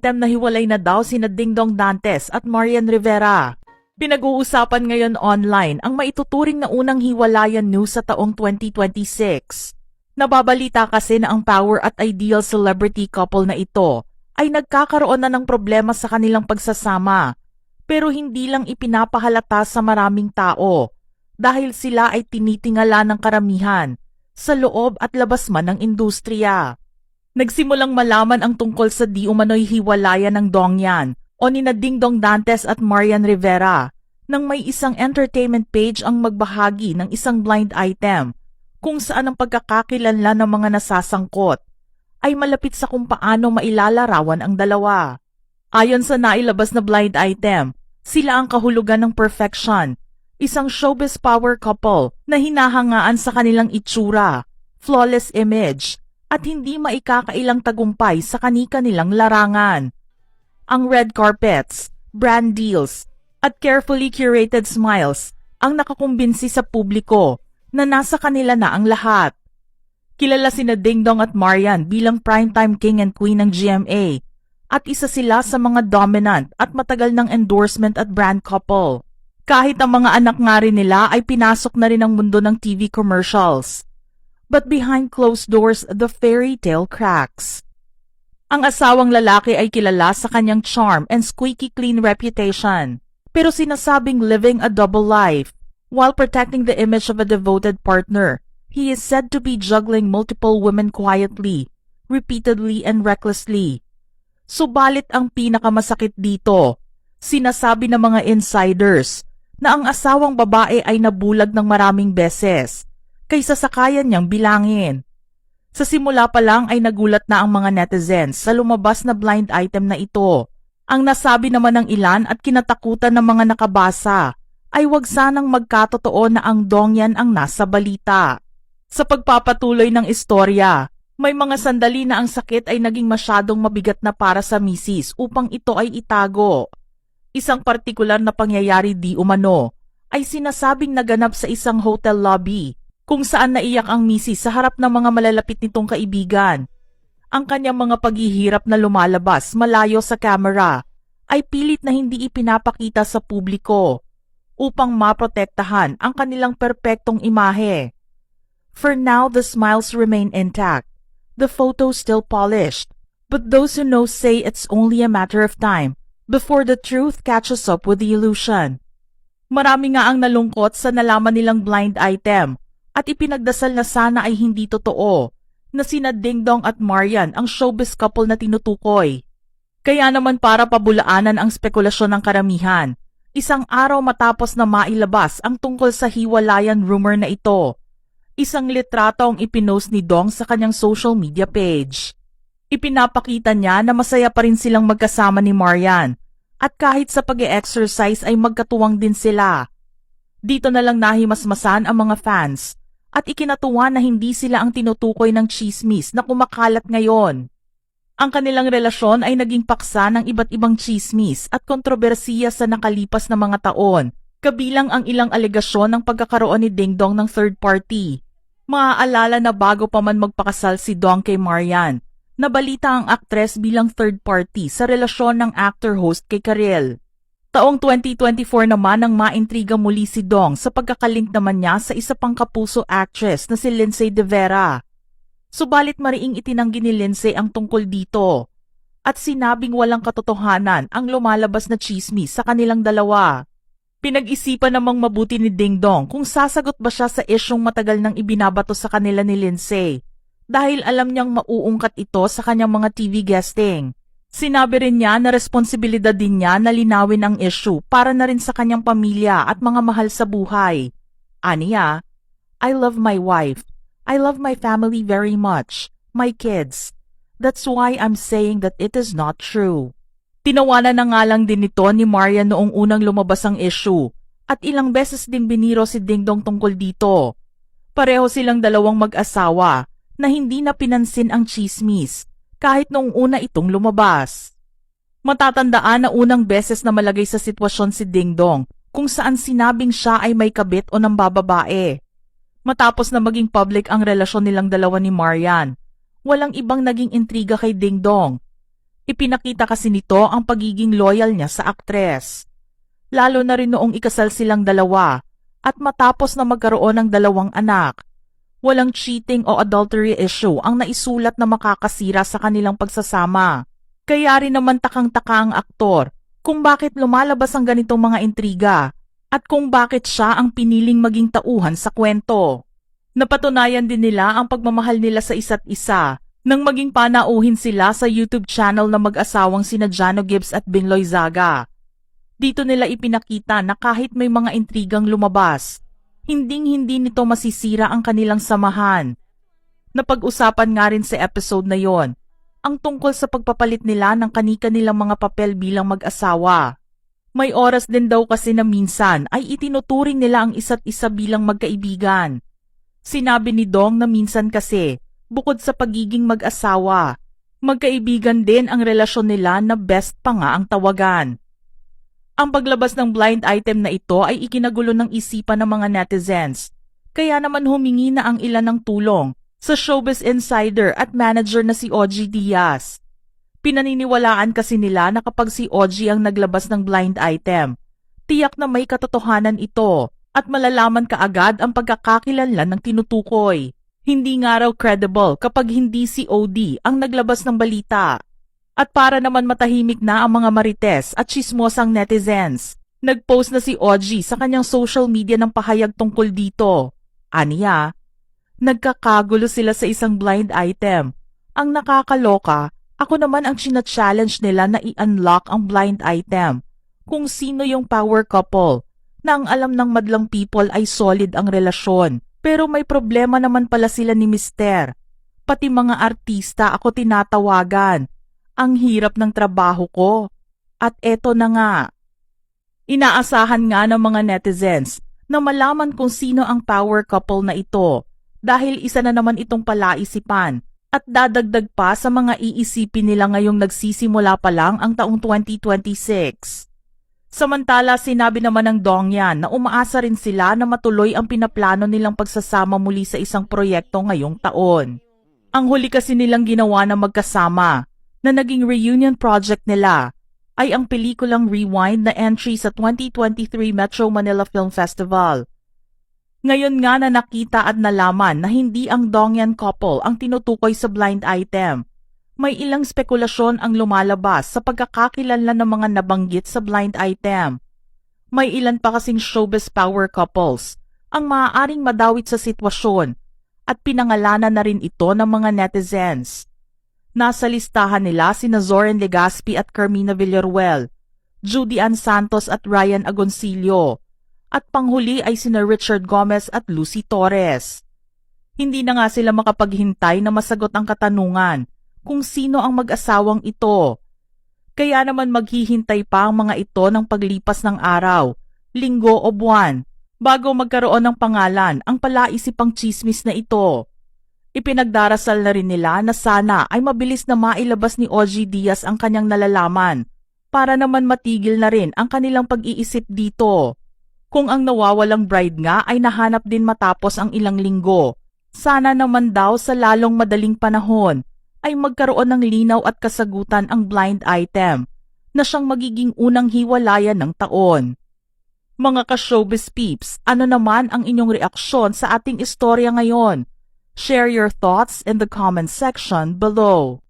Na hiwalay na daw sina Dingdong Dantes at Marian Rivera. Pinag-uusapan ngayon online ang maituturing na unang hiwalayan news sa taong 2026. Nababalita kasi na ang power at ideal celebrity couple na ito ay nagkakaroon na ng problema sa kanilang pagsasama, pero hindi lang ipinapahalata sa maraming tao dahil sila ay tinitingala ng karamihan sa loob at labas man ng industriya. Nagsimulang malaman ang tungkol sa di umano'y hiwalayan ng Dongyan o nina Dingdong Dantes at Marian Rivera nang may isang entertainment page ang magbahagi ng isang blind item kung saan ang pagkakakilanlan ng mga nasasangkot ay malapit sa kung paano mailalarawan ang dalawa. Ayon sa nailabas na blind item, sila ang kahulugan ng perfection, isang showbiz power couple na hinahangaan sa kanilang itsura, flawless image, at hindi maikakailang tagumpay sa kani-kanilang larangan. Ang red carpets, brand deals, at carefully curated smiles ang nakakumbinsi sa publiko na nasa kanila na ang lahat. Kilala sina Dingdong at Marian bilang primetime king and queen ng GMA at isa sila sa mga dominant at matagal ng endorsement at brand couple. Kahit ang mga anak nga rin nila ay pinasok na rin ang mundo ng TV commercials. But behind closed doors, the fairy tale cracks. Ang asawang lalaki ay kilala sa kanyang charm and squeaky clean reputation, pero sinasabing living a double life. While protecting the image of a devoted partner, he is said to be juggling multiple women quietly, repeatedly and recklessly. Subalit ang pinakamasakit dito, sinasabi ng mga insiders na ang asawang babae ay nabulag ng maraming beses kaysa sa kaya niyang bilangin. Sa simula pa lang ay nagulat na ang mga netizens sa lumabas na blind item na ito. Ang nasabi naman ng ilan at kinatakutan ng mga nakabasa ay wag sanang magkatotoo na ang Dongyan ang nasa balita. Sa pagpapatuloy ng istorya, may mga sandali na ang sakit ay naging masyadong mabigat na para sa misis upang ito ay itago. Isang partikular na pangyayari di umano ay sinasabing naganap sa isang hotel lobby kung saan naiyak ang misis sa harap ng mga malalapit nitong kaibigan. Ang kanyang mga paghihirap na lumalabas malayo sa kamera ay pilit na hindi ipinapakita sa publiko upang maprotektahan ang kanilang perpektong imahe. For now, the smiles remain intact, the photos still polished, but those who know say it's only a matter of time before the truth catches up with the illusion. Marami nga ang nalungkot sa nalaman nilang blind item at ipinagdasal na sana ay hindi totoo na sina Dingdong at Marian ang showbiz couple na tinutukoy. Kaya naman para pabulaanan ang spekulasyon ng karamihan, isang araw matapos na mailabas ang tungkol sa hiwalayan rumor na ito, isang litrato ang ipinost ni Dong sa kanyang social media page. Ipinapakita niya na masaya pa rin silang magkasama ni Marian at kahit sa pag-e-exercise ay magkatuwang din sila. Dito na lang nahimasmasan ang mga fans at ikinatuwa na hindi sila ang tinutukoy ng chismis na kumakalat ngayon. Ang kanilang relasyon ay naging paksa ng iba't ibang chismis at kontrobersiya sa nakalipas na mga taon, kabilang ang ilang alegasyon ng pagkakaroon ni Dingdong ng third party. Maaalala na bago pa man magpakasal si Dong kay Marian, nabalita ang aktres bilang third party sa relasyon ng actor-host kay Karel. Taong 2024 naman nang maintriga muli si Dong sa pagkakalink naman niya sa isa pang kapuso actress na si Lindsay De Vera. Subalit mariing itinanggi ni Lindsay ang tungkol dito at sinabing walang katotohanan ang lumalabas na chismis sa kanilang dalawa. Pinag-isipan namang mabuti ni Dingdong kung sasagot ba siya sa isyong matagal nang ibinabato sa kanila ni Lindsay dahil alam niyang mauungkat ito sa kanyang mga TV guesting. Sinabi rin niya na responsibilidad din niya na linawin ang issue para na rin sa kanyang pamilya at mga mahal sa buhay. Aniya, I love my wife. I love my family very much. My kids. That's why I'm saying that it is not true. Tinawanan na nga lang din ito ni Marian noong unang lumabas ang issue at ilang beses ding biniro si Dingdong tungkol dito. Pareho silang dalawang mag-asawa na hindi na pinansin ang chismis kahit noong una itong lumabas. Matatandaan na unang beses na malagay sa sitwasyon si Dingdong kung saan sinabing siya ay may kabit o nambababae. Matapos na maging public ang relasyon nilang dalawa ni Marian, walang ibang naging intriga kay Dingdong. Ipinakita kasi nito ang pagiging loyal niya sa aktres. Lalo na rin noong ikasal silang dalawa at matapos na magkaroon ng 2 anak. Walang cheating o adultery issue ang naisulat na makakasira sa kanilang pagsasama. Kaya rin naman takang-taka ang aktor kung bakit lumalabas ang ganitong mga intriga at kung bakit siya ang piniling maging tauhan sa kwento. Napatunayan din nila ang pagmamahal nila sa isa't isa nang maging panauhin sila sa YouTube channel na mag-asawang sina Jano Gibbs at Bing Loizaga. Dito nila ipinakita na kahit may mga intrigang lumabas, hinding-hindi nito masisira ang kanilang samahan. Napag-usapan nga rin sa episode na yon ang tungkol sa pagpapalit nila ng kani-kanilang mga papel bilang mag-asawa. May oras din daw kasi na minsan ay itinuturing nila ang isa't isa bilang magkaibigan. Sinabi ni Dong na minsan kasi, bukod sa pagiging mag-asawa, magkaibigan din ang relasyon nila na best pa nga ang tawagan. Ang paglabas ng blind item na ito ay ikinagulo ng isipan ng mga netizens, kaya naman humingi na ang ilan ng tulong sa showbiz insider at manager na si Ogie Diaz. Pinaniniwalaan kasi nila na kapag si Ogie ang naglabas ng blind item, tiyak na may katotohanan ito at malalaman kaagad ang pagkakakilanlan ng tinutukoy. Hindi nga raw credible kapag hindi si OD ang naglabas ng balita. At para naman matahimik na ang mga marites at chismosang netizens, nagpost na si Ogie sa kanyang social media ng pahayag tungkol dito. Aniya, nagkakagulo sila sa isang blind item. Ang nakakaloka, ako naman ang china-challenge nila na i-unlock ang blind item. Kung sino yung power couple, na ang alam ng madlang people ay solid ang relasyon. Pero may problema naman pala sila ni Mister. Pati mga artista ako tinatawagan. Ang hirap ng trabaho ko. At eto na nga. Inaasahan nga ng mga netizens na malaman kung sino ang power couple na ito dahil isa na naman itong palaisipan at dadagdag pa sa mga iisipin nila ngayong nagsisimula pa lang ang taong 2026. Samantala, sinabi naman ng Dongyan na umaasa rin sila na matuloy ang pinaplano nilang pagsasama muli sa isang proyekto ngayong taon. Ang huli kasi nilang ginawa na magkasama na naging reunion project nila ay ang pelikulang Rewind na entry sa 2023 Metro Manila Film Festival. Ngayon nga na nakita at nalaman na hindi ang Dongyan couple ang tinutukoy sa blind item. May ilang spekulasyon ang lumalabas sa pagkakakilanlan ng mga nabanggit sa blind item. May ilan pa kasing showbiz power couples ang maaaring madawit sa sitwasyon at pinangalanan na rin ito ng mga netizens. Nasa listahan nila sina Zoren Legaspi at Carmina Villaruel, Judy Ann Santos at Ryan Agoncillo, at panghuli ay sina Richard Gomez at Lucy Torres. Hindi na nga sila makapaghintay na masagot ang katanungan kung sino ang mag-asawang ito. Kaya naman maghihintay pa ang mga ito ng paglipas ng araw, linggo o buwan bago magkaroon ng pangalan ang palaisipang chismis na ito. Ipinagdarasal na rin nila na sana ay mabilis na mailabas ni Ogie Diaz ang kanyang nalalaman para naman matigil na rin ang kanilang pag-iisip dito. Kung ang nawawalang bride nga ay nahanap din matapos ang ilang linggo, sana naman daw sa lalong madaling panahon ay magkaroon ng linaw at kasagutan ang blind item na siyang magiging unang hiwalayan ng taon. Mga ka-showbiz peeps, ano naman ang inyong reaksyon sa ating istorya ngayon? Share your thoughts in the comment section below.